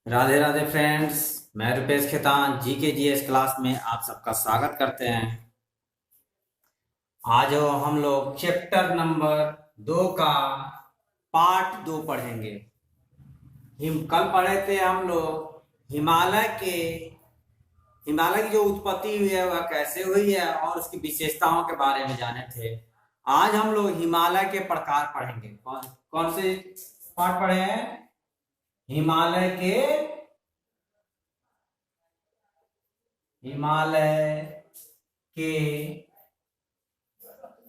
Radhe Radhe friends. मैं रुपेश खेतान जी के G S class में आप सबका स्वागत करते हैं। आज हम लोग चैप्टर नंबर 2 का पार्ट 2 पढ़ेंगे। कल पढ़े थे हम लोग हिमालय की जो उत्पत्ति हुई है वह कैसे हुई है और उसकी विशेषताओं के बारे में जाने थे। आज हम लोग हिमालय के प्रकार पढ़ेंगे। कौन कौन से पार्ट पढ़े हैं? हिमालय के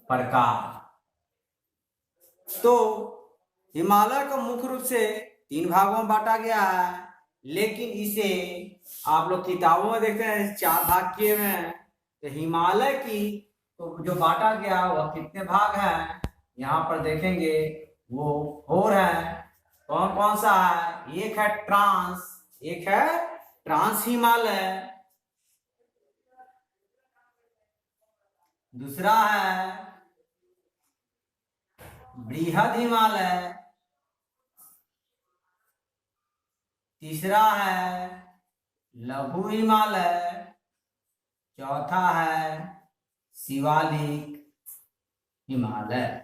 प्रकार। तो हिमालय को मुख्य रूप से 3 भागों में बांटा गया है, लेकिन इसे आप लोग किताबों में देखते हैं 4 भाग किए हुए हैं। तो हिमालय की तो जो बांटा गया वह कितने भाग हैं यहाँ पर देखेंगे, वो 4 है। कौन कौन सा है? एक है ट्रांस हिमालय, दूसरा है बृहद हिमालय, तीसरा है लघु हिमालय, चौथा है शिवालिक हिमालय।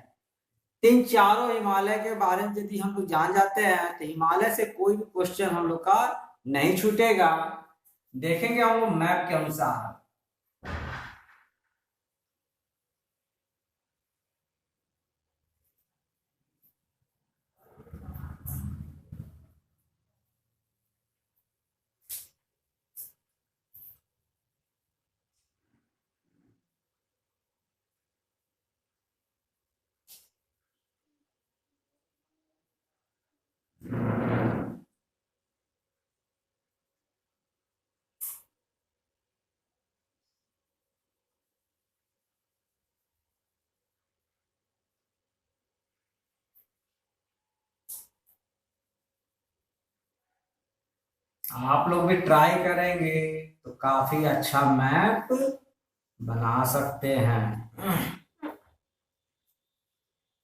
इन चारों हिमालय के बारे में यदि हम लोग जान जाते हैं तो हिमालय से कोई भी क्वेश्चन हम लोग का नहीं छूटेगा। देखेंगे हम लोग मैप के अनुसार। आप लोग भी ट्राई करेंगे तो काफी अच्छा मैप बना सकते हैं।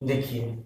देखिए,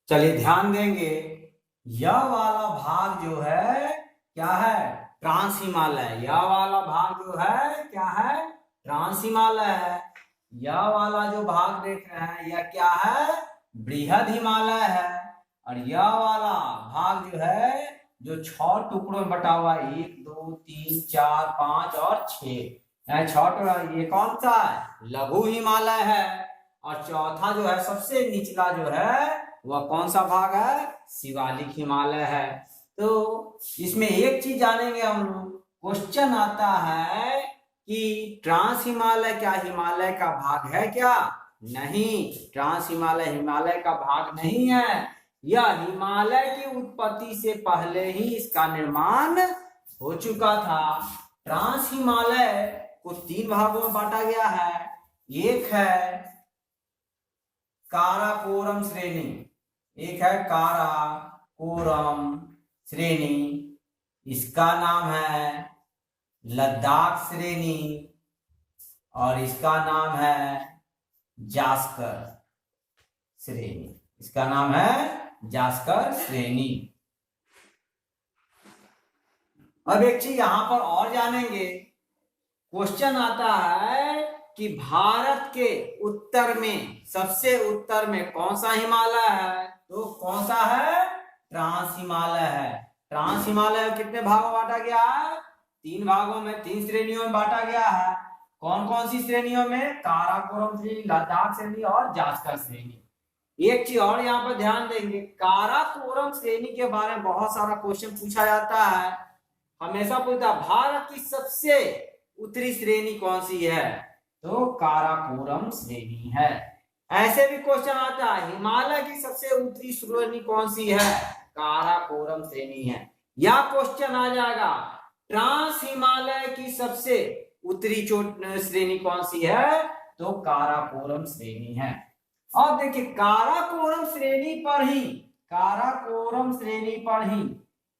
चलिए ध्यान देंगे। यह वाला भाग जो है क्या है? ट्रांस हिमालय। यह वाला भाग जो है क्या है? ट्रांस हिमालय है। यह वाला जो भाग देख रहे हैं यह क्या है? बृहद हिमालय है। और यह वाला भाग जो है, जो 6 टुकड़ों में बटा हुआ है, 1 2 3 4 5 और 6 टुकड़ा, ये कौन सा है? लघु हिमालय है। और चौथा जो है, सबसे निचला जो है, वह कौन सा भाग है? शिवालिक हिमालय है। तो इसमें एक चीज जानेंगे हम लोग। क्वेश्चन आता है कि ट्रांस हिमालय क्या हिमालय का भाग है क्या? नहीं, ट्रांस हिमालय हिमालय का भाग नहीं है। यह हिमालय की उत्पत्ति से पहले ही इसका निर्माण हो चुका था। ट्रांस हिमालय को 3 भागों में बांटा गया है। एक है काराकोरम श्रेणी, एक है काराकोरम श्रेणी, इसका नाम है लद्दाख श्रेणी, और इसका नाम है जास्कर श्रेणी। इसका नाम है जास्कर श्रेणी। अब एक चीज यहां पर और जानेंगे। क्वेश्चन आता है कि भारत के उत्तर में, सबसे उत्तर में कौन सा हिमालय है? तो कौन सा है? ट्रांस हिमालय है। ट्रांस हिमालय कितने भागों में बांटा गया है? 3 भागों में, 3 श्रेणियों में बांटा गया है। कौन कौन सी श्रेणियों में? काराकोरम श्रेणी, लद्दाख श्रेणी और जास्कर श्रेणी। एक चीज और यहाँ पर ध्यान देंगे, काराकोरम श्रेणी के बारे में बहुत सारा क्वेश्चन पूछा जाता है, हमेशा पूछता है भारत की सबसे उत्तरी श्रेणी कौन सी है? तो काराकोरम श्रेणी है। ऐसे भी क्वेश्चन आता है, हिमालय की सबसे उत्तरी श्रेणी कौन सी है? काराकोरम श्रेणी है। या क्वेश्चन आ जाएगा, ट्रांस हिमालय की सबसे उत्तरी श्रेणी कौन सी है? तो काराकोरम श्रेणी है। और देखिए काराकोरम श्रेणी पर ही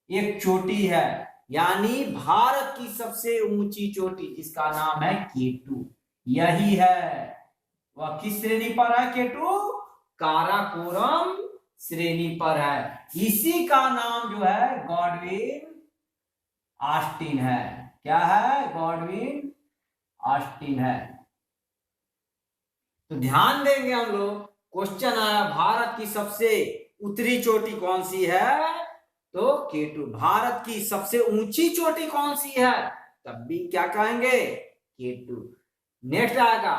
एक चोटी है, यानी भारत की सबसे ऊंची चोटी जिसका नाम है केटू, यही है। वह किस श्रेणी पर है? केटू काराकोरम श्रेणी पर है। इसी का नाम जो है गॉडविन ऑस्टिन है। क्या है? गॉडविन ऑस्टिन है। तो ध्यान देंगे हम लोग, क्वेश्चन आया भारत की सबसे उत्तरी चोटी कौन सी है? तो केटू। भारत की सबसे ऊंची चोटी कौन सी है? तब भी क्या कहेंगे? केटू। नेक्स्ट आएगा,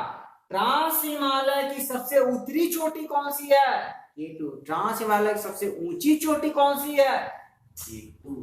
ट्रांस हिमालय की सबसे उत्तरी चोटी कौन सी है? केटू। ट्रांस हिमालय की सबसे ऊंची चोटी कौन सी है? केटू।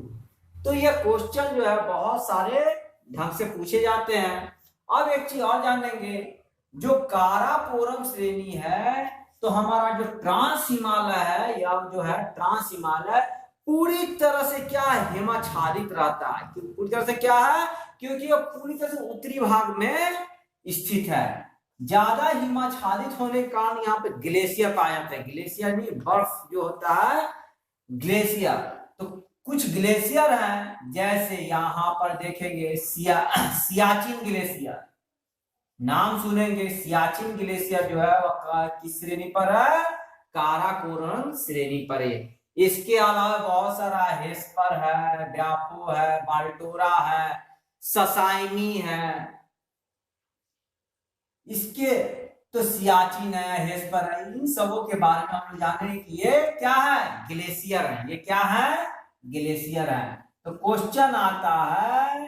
तो ये क्वेश्चन जो है बहुत सारे ढंग से पूछे जाते हैं। अब एक चीज और जान लेंगे, जो काराकोरम श्रेणी है, तो हमारा जो ट्रांस हिमालय है, या जो है ट्रांस हिमालय पूरी तरह से क्या है? हिमाच्छादित रहता है। पूरी तरह से क्या है? क्योंकि वो पूरी तरह से उत्तरी भाग में स्थित है। ज्यादा हिमाच्छादित होने के कारण यहाँ पे ग्लेशियर पाया जाता है। ग्लेशियर में बर्फ जो होता है, ग्लेशियर। तो कुछ ग्लेशियर हैं, जैसे यहाँ पर देखेंगे सियाचिन ग्लेशियर, नाम सुनेंगे। सियाचिन ग्लेशियर जो है वह किस श्रेणी पर है? काराकोरम श्रेणी पर है। इसके अलावा बहुत सारा हेस्पर है, व्यापो है, बाल्टोरा है, ससाइमी है। इसके तो सियाचिन है, हेस्पर है, इन सबों के बारे में हम लोग जाने कि ये क्या है? ग्लेशियर है। ये क्या है? ग्लेशियर है। तो क्वेश्चन आता है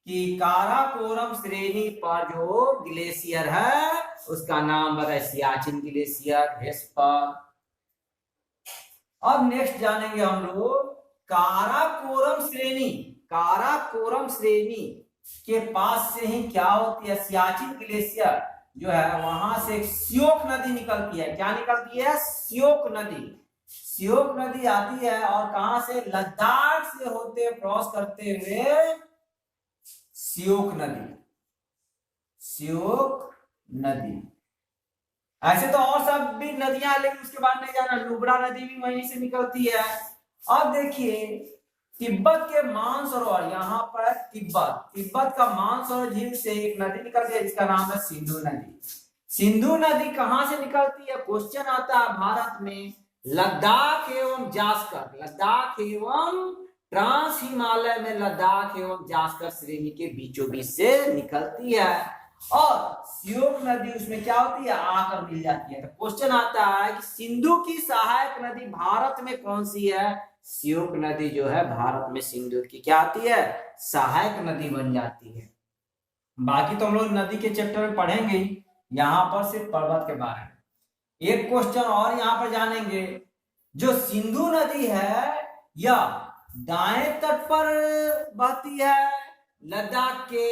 कि काराकोरम श्रेणी पर जो ग्लेशियर है उसका नाम बताए, सियाचिन ग्लेशियर, हेस्पर। अब नेक्स्ट जानेंगे हम लोग काराकोरम श्रेणी। काराकोरम श्रेणी के पास से ही क्या होती है? सियाचिन ग्लेशियर जो है वहां से एक श्योक नदी निकलती है। क्या निकलती है? श्योक नदी। श्योक नदी आती है और कहां से? लद्दाख से होते क्रॉस करते हुए श्योक नदी। श्योक नदी। ऐसे तो और सब भी नदियां, लेकिन उसके बाद नहीं जाना, नुब्रा नदी भी वहीं से निकलती है। अब देखिए तिब्बत के मानसरोवर, यहाँ पर तिब्बत का मानसरोवर झील से एक नदी निकलती है जिसका नाम है सिंधु नदी। सिंधु नदी कहां से निकलती है? क्वेश्चन आता है भारत में लद्दाख एवं जास्कर, लद्दाख एवं ट्रांस हिमालय में लद्दाख एवं जास्कर श्रेणी के बीचों बीच से निकलती है। और श्योक नदी उसमें क्या होती है? आकर मिल जाती है। तो क्वेश्चन आता है कि सिंधु की सहायक नदी भारत में कौन सी है? श्योक नदी जो है भारत में सिंधु की क्या आती है? सहायक नदी बन जाती है। बाकी तो हम लोग नदी के चैप्टर में पढ़ेंगे, यहाँ पर सिर्फ पर्वत के बारे में। एक क्वेश्चन और यहाँ पर जानेंगे, जो सिंधु नदी है या दाएं तट पर बहती है लद्दाख के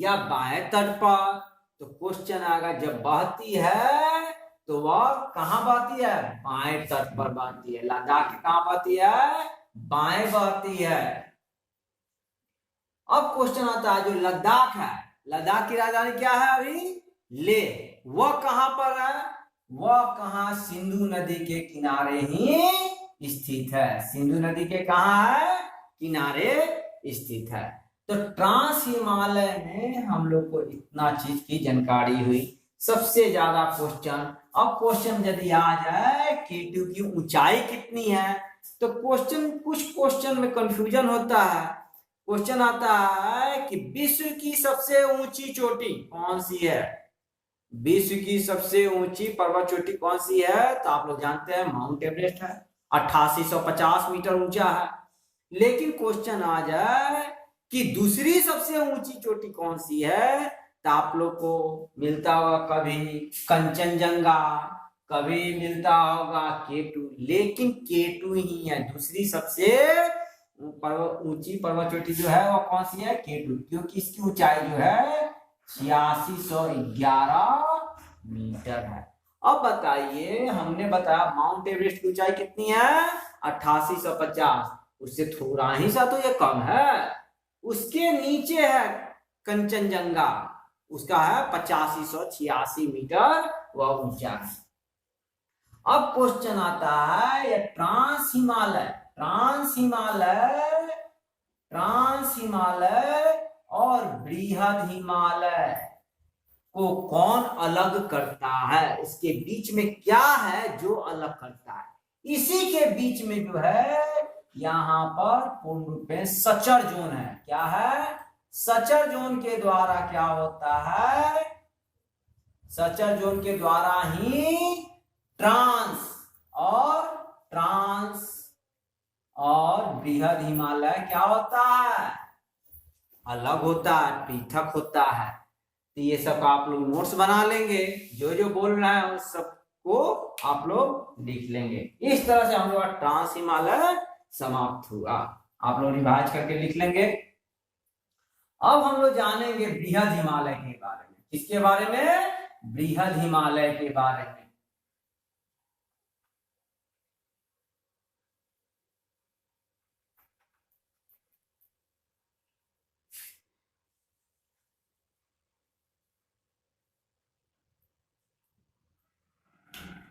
या बाएं तट पर? तो क्वेश्चन आएगा, जब बहती है तो वह कहां बहती है? बाएं तट पर बहती है। लद्दाख की कहां बहती है? बाएं बहती है। अब क्वेश्चन आता है, जो लद्दाख है, लद्दाख की राजधानी क्या है अभी? लेह। वह कहां पर है? वह कहां? सिंधु नदी के किनारे ही स्थित है। सिंधु नदी के कहां है? किनारे स्थित है। तो ट्रांस हिमालय में हम लोग को इतना चीज की जानकारी हुई, सबसे ज्यादा क्वेश्चन। अब क्वेश्चन यदि आ जाए केटू की ऊंचाई कितनी है, तो कुछ क्वेश्चन में कंफ्यूजन होता है। क्वेश्चन आता है कि विश्व की सबसे ऊंची चोटी कौन सी है? विश्व की सबसे ऊंची पर्वत चोटी कौन सी है? तो आप लोग जानते हैं माउंट एवरेस्ट है, 8850 मीटर ऊंचा है। लेकिन क्वेश्चन आ जाए कि दूसरी सबसे ऊंची चोटी कौन सी है, तो आप लोग को मिलता होगा कभी कंचनजंगा, कभी मिलता होगा K2, लेकिन K2 ही है दूसरी सबसे ऊंची पर्वत चोटी जो है वो कौन सी है, K2, क्योंकि इसकी ऊंचाई जो है 8611 मीटर है। अब बताइए, हमने बताया माउंट एवरेस्ट की ऊंचाई कितनी है, 8850, उससे थोड़ा ही सा तो ये कम है। उसके नीचे है कंचनजंगा, उसका है 8586 मीटर, वह ऊंचा है। अब क्वेश्चन आता है ये ट्रांस हिमालय, ट्रांस हिमालय और बृहद हिमालय को कौन अलग करता है, इसके बीच में क्या है जो अलग करता है। इसी के बीच में जो है यहां पर पूर्ण रूप में सचर जोन है। क्या है, सचर जोन के द्वारा क्या होता है, सचर जोन के द्वारा ही ट्रांस और बृहद हिमालय क्या होता है, अलग होता है, पृथक होता है। तो ये सब आप लोग नोट्स बना लेंगे, जो जो बोल रहा है उस सब को आप लोग लिख लेंगे। इस तरह से हम लोग ट्रांस हिमालय समाप्त हुआ, आप लोग रिवाइज करके लिख लेंगे। अब हम लोग जानेंगे बृहद हिमालय के बारे में। किसके बारे में, बृहद हिमालय के बारे में।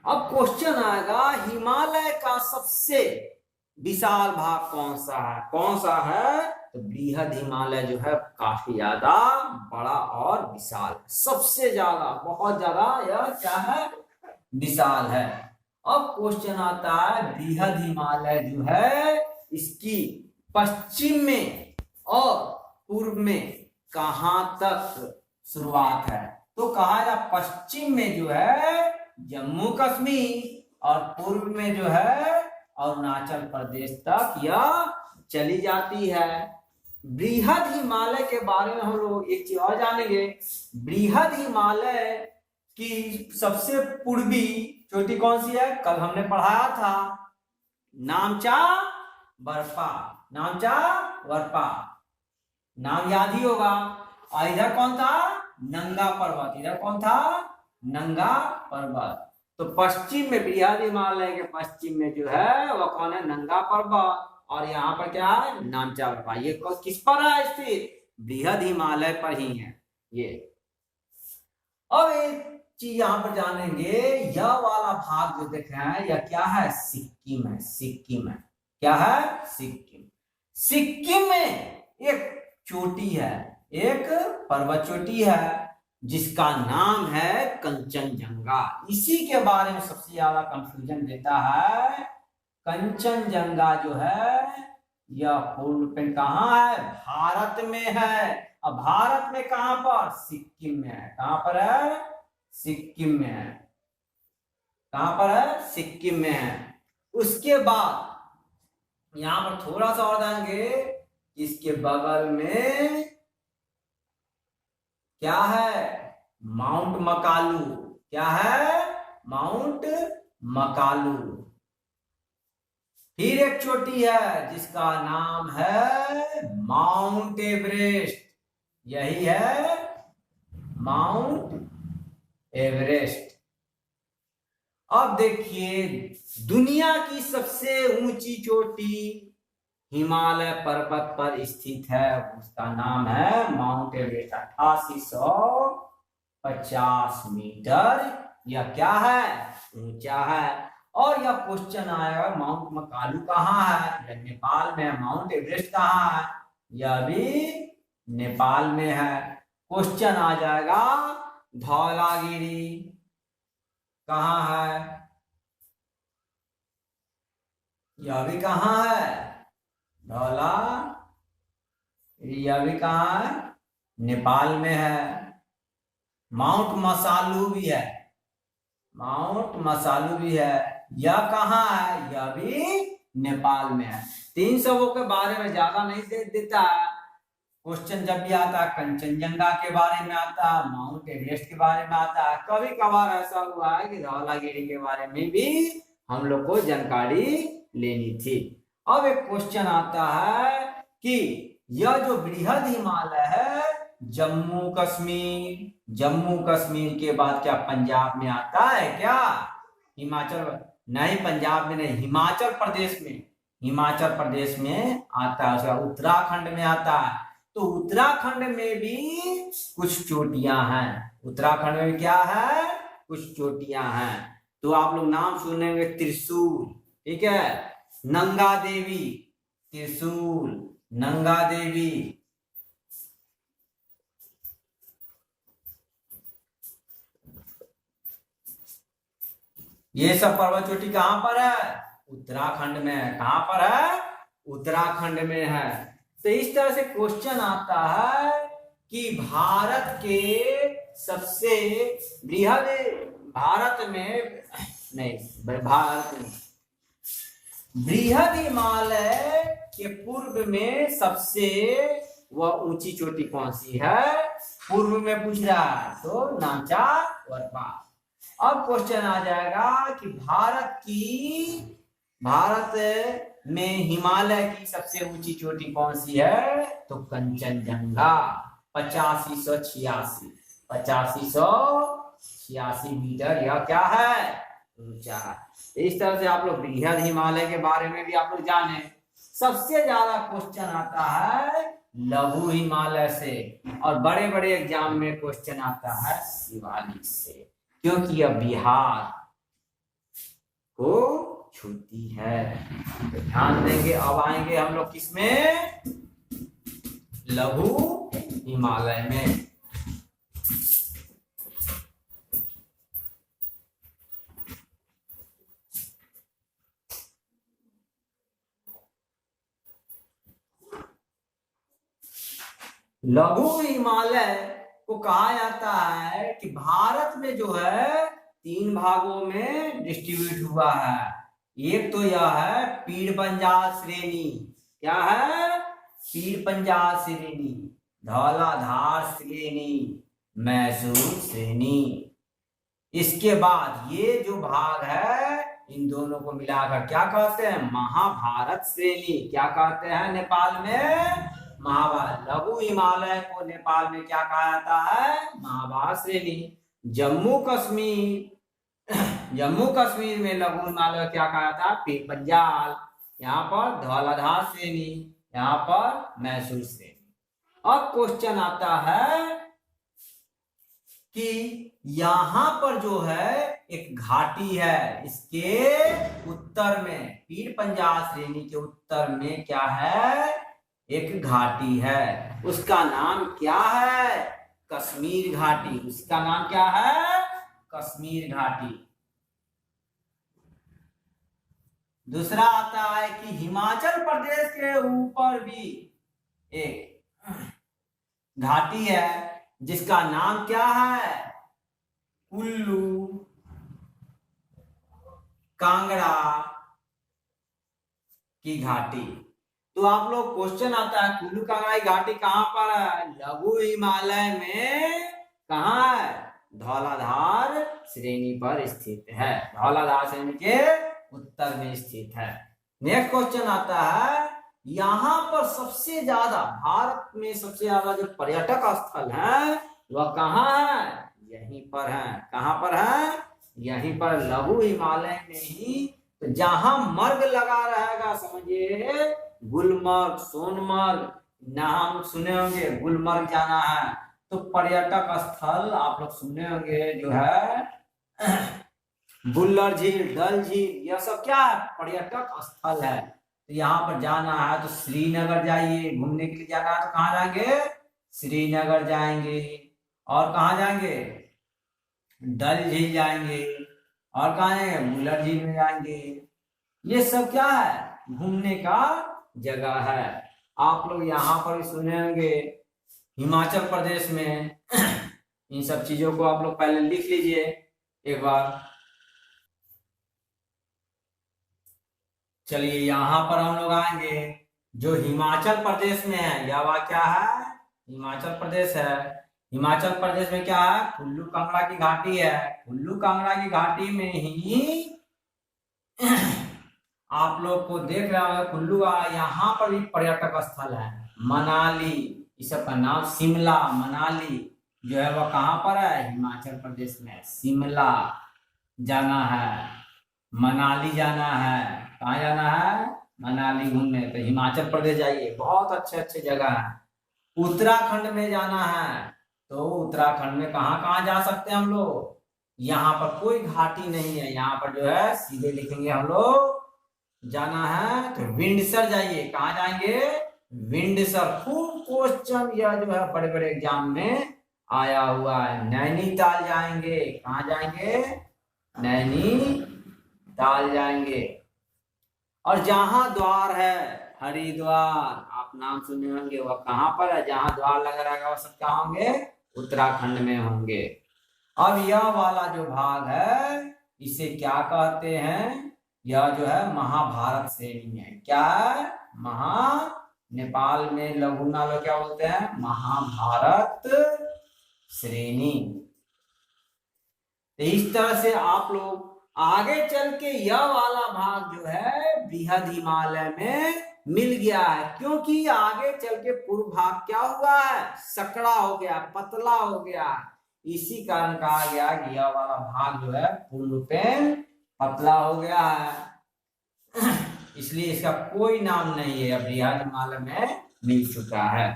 अब क्वेश्चन आएगा हिमालय का सबसे विशाल भाग कौन सा है, तो बृहद हिमालय जो है काफी ज्यादा बड़ा और विशाल, सबसे ज्यादा, बहुत ज्यादा यह क्या है, विशाल है। अब क्वेश्चन आता है बृहद हिमालय जो है इसकी पश्चिम में और पूर्व में कहां तक शुरुआत है, तो कहा जा पश्चिम में जो है जम्मू कश्मीर और पूर्व में जो है अरुणाचल प्रदेश तक यह चली जाती है। बृहद हिमालय के बारे में हम लोग एक चीज और जानेंगे, बृहद हिमालय की सबसे पूर्वी चोटी कौन सी है, कल हमने पढ़ाया था, नामचा बर्फा, नाम याद ही होगा। और इधर कौन था, नंगा पर्वत, इधर कौन था, नंगा पर्वत। तो पश्चिम में बृहद हिमालय के पश्चिम में जो है वह कौन है, नंगा पर्वत, और यहाँ पर क्या है, नामचा पर्वत। ये किस पर है स्थित, बृहद हिमालय पर ही है ये। अब एक चीज यहाँ पर जानेंगे, यह वाला भाग जो देख रहे हैं यह क्या है, सिक्किम है, क्या है, सिक्किम में एक चोटी है, एक पर्वत चोटी है जिसका नाम है कंचनजंगा। इसी के बारे में सबसे ज्यादा कंफ्यूजन देता है। कंचनजंगा जो है यह पूर्ण पेन कहाँ है, भारत में है। अब भारत में कहां पर, सिक्किम में है। कहां पर है, सिक्किम में है। कहां पर है, सिक्किम में है। उसके बाद यहां पर थोड़ा सा और देंगे, इसके बगल में क्या है, माउंट मकालू। क्या है, माउंट मकालू। फिर एक चोटी है जिसका नाम है माउंट एवरेस्ट, यही है माउंट एवरेस्ट। अब देखिए दुनिया की सबसे ऊंची चोटी हिमालय पर्वत पर स्थित है, उसका नाम है माउंट एवरेस्ट, 8850 मीटर। यह क्या है, ऊंचा है। और यह क्वेश्चन आएगा माउंट मकालू कहाँ है, यह नेपाल में है। माउंट एवरेस्ट कहाँ है, यह भी नेपाल में है। क्वेश्चन आ जाएगा धौलागिरी कहाँ है, यह भी कहाँ है, यह भी कहाँ है, नेपाल में है। माउंट मसालू भी है, यह कहाँ है, यह भी नेपाल में है। तो इन सबों के बारे में ज्यादा नहीं देता है क्वेश्चन। जब भी आता है कंचनजंगा के बारे में आता है, माउंट एवरेस्ट के बारे में आता है, कभी कभार ऐसा हुआ है कि धौलागिरी के बारे में भी हम लोग को जानकारी लेनी थी। अब एक क्वेश्चन आता है कि यह जो बृहद हिमालय है जम्मू कश्मीर के बाद क्या पंजाब में आता है क्या? हिमाचल नहीं, पंजाब में नहीं, हिमाचल प्रदेश में आता है, उसका उत्तराखंड में आता है। तो उत्तराखंड में भी कुछ चोटियां हैं, उत्तराखंड में क्या है? कुछ चोटियां हैं। तो आप लोग नाम सुनेंगे त्रिशूल, ठीक है, नंगा देवी, त्रिशूल, नंगा देवी, ये सब पर्वत चोटी कहां पर है? उत्तराखंड में है। कहां पर है? उत्तराखंड में है। तो इस तरह से क्वेश्चन आता है कि भारत के सबसे बृहद, भारत में बृहद हिमालय के पूर्व में सबसे वह ऊंची चोटी कौन सी है? पूर्व में पूछ रहा है, तो नामचा वर्पा। अब क्वेश्चन आ जाएगा कि भारत में हिमालय की सबसे ऊंची चोटी कौन सी है? तो कंचनजंगा, 8586 मीटर यह क्या है? ऊंचा। इस तरह से आप लोग बृहद हिमालय के बारे में भी आप लोग जाने। सबसे ज्यादा क्वेश्चन आता है लघु हिमालय से, और बड़े बड़े एग्जाम में क्वेश्चन आता है शिवालिक से, क्योंकि यह बिहार को छूती है। तो ध्यान देंगे। अब आएंगे हम लोग किसमें? लघु हिमालय में। लघु हिमालय को कहा जाता है कि भारत में जो है 3 भागों में डिस्ट्रीब्यूट हुआ है। एक तो यह है पीर पंजाल श्रेणी, क्या है? पीर पंजाल श्रेणी, धौलाधार श्रेणी, मैसूर श्रेणी। इसके बाद ये जो भाग है इन दोनों को मिलाकर क्या कहते हैं? महाभारत श्रेणी। क्या कहते हैं नेपाल में? महाभारत। लघु हिमालय को नेपाल में क्या कहा जाता है? महाभारत श्रेणी। जम्मू कश्मीर में लघु हिमालय क्या कहा जाता है? पीर पंजाल। यहाँ पर धौलाधार श्रेणी, यहाँ पर मैसूर श्रेणी। अब क्वेश्चन आता है कि यहां पर जो है एक घाटी है, इसके उत्तर में, पीर पंजाल श्रेणी के उत्तर में क्या है? एक घाटी है। उसका नाम क्या है? कश्मीर घाटी। उसका नाम क्या है? कश्मीर घाटी। दूसरा आता है कि हिमाचल प्रदेश के ऊपर भी एक घाटी है जिसका नाम क्या है? कुल्लू कांगड़ा की घाटी। तो आप लोग क्वेश्चन आता है कुल्लू कांगड़ा की घाटी कहां पर है? लघु हिमालय में कहां है? धौलाधार श्रेणी पर स्थित है। धौलाधार श्रेणी के उत्तर में स्थित है। नेक्स्ट क्वेश्चन आता है, यहाँ पर सबसे ज्यादा, भारत में सबसे ज्यादा जो पर्यटक स्थल है वह कहाँ है? यहीं पर है। कहाँ पर है? यहीं पर, लघु हिमालय में ही। तो जहां मर्ग लगा रहेगा, समझिए गुलमर्ग, सोनमर्ग, नाम सुने होंगे, गुलमर्ग जाना है तो पर्यटक स्थल आप लोग सुने होंगे जो है बुल्लर झील, डल झील, यह सब क्या है? पर्यटक स्थल है। तो यहाँ पर जाना है तो श्रीनगर जाइए, घूमने के लिए जाना है तो कहाँ जाएंगे? श्रीनगर जाएंगे। और कहाँ जाएंगे? डल झील जाएंगे। और कहाँ जाएंगे? बुल्लर झील में जाएंगे। ये सब क्या है? घूमने का जगह है। आप लोग यहाँ पर भी सुने होंगे हिमाचल प्रदेश में इन सब चीजों को आप लोग पहले लिख लीजिए एक बार। चलिए यहाँ पर हम लोग आएंगे, जो हिमाचल प्रदेश में है, यह वह क्या है, हिमाचल प्रदेश है। हिमाचल प्रदेश में क्या है, कुल्लू कांगड़ा की घाटी है। कुल्लू कांगड़ा की घाटी में ही आप लोग को देख रहा होगा कुल्लू, यहाँ पर भी पर्यटक स्थल है मनाली, इस सबका नाम शिमला। मनाली जो है वह कहाँ पर है, हिमाचल प्रदेश में। शिमला जाना है, मनाली जाना है, कहाँ जाना है, मनाली घूमने, तो हिमाचल प्रदेश जाइए, बहुत अच्छे अच्छे जगह है। उत्तराखंड में जाना है, तो उत्तराखंड में कहाँ कहाँ जा सकते हैं हम लोग, यहाँ पर कोई घाटी नहीं है, यहाँ पर जो है सीधे लिखेंगे हम लोग, जाना है तो विंडसर जाइए। कहाँ जाएंगे, विंडसर। खूब क्वेश्चन यह जो है बड़े बड़े एग्जाम में आया हुआ है। नैनीताल जाएंगे, कहाँ जाएंगे, नैनीताल जाएंगे। और जहां द्वार है, हरिद्वार, आप नाम सुने होंगे, वह कहाँ पर है, जहां द्वार लगा रहेगा वह सब कहाँ होंगे, उत्तराखंड में होंगे। अब यह वाला जो भाग है इसे क्या कहते हैं, यह जो है महाभारत श्रेणी है। क्या है, नेपाल में लघु नालो क्या बोलते हैं, महाभारत श्रेणी। तो इस तरह से आप लोग आगे चल के यह वाला भाग जो है बृहद हिमालय में मिल गया है, क्योंकि आगे चल के पूर्व भाग क्या हुआ है, सकड़ा हो गया, पतला हो गया। इसी कारण कहा गया कि यह वाला भाग जो है पूर्ण रूपेण पतला हो गया है, इसलिए इसका कोई नाम नहीं है, बृहद हिमालय में मिल चुका है।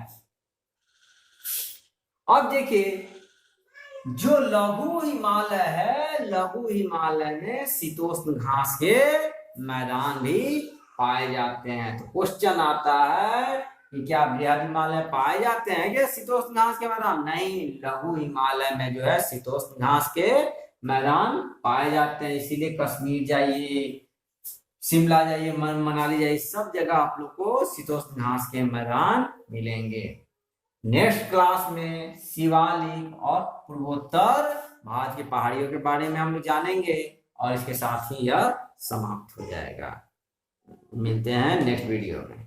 अब देखिए जो लघु हिमालय है, लघु हिमालय में शीतोष्ण घास के मैदान भी पाए जाते हैं। तो क्वेश्चन आता है कि क्या बृहद हिमालय पाए जाते हैं क्या शीतोष्ण घास के मैदान, नहीं, लघु हिमालय में जो है शीतोष्ण घास के मैदान पाए जाते हैं। इसीलिए कश्मीर जाइए, शिमला जाइए, मनाली जाइए, सब जगह आप लोग को शीतोष्ण घास के मैदान मिलेंगे। नेक्स्ट क्लास में शिवालिक और पूर्वोत्तर भारत की पहाड़ियों के बारे में हम लोग जानेंगे, और इसके साथ ही यह समाप्त हो जाएगा। मिलते हैं नेक्स्ट वीडियो में।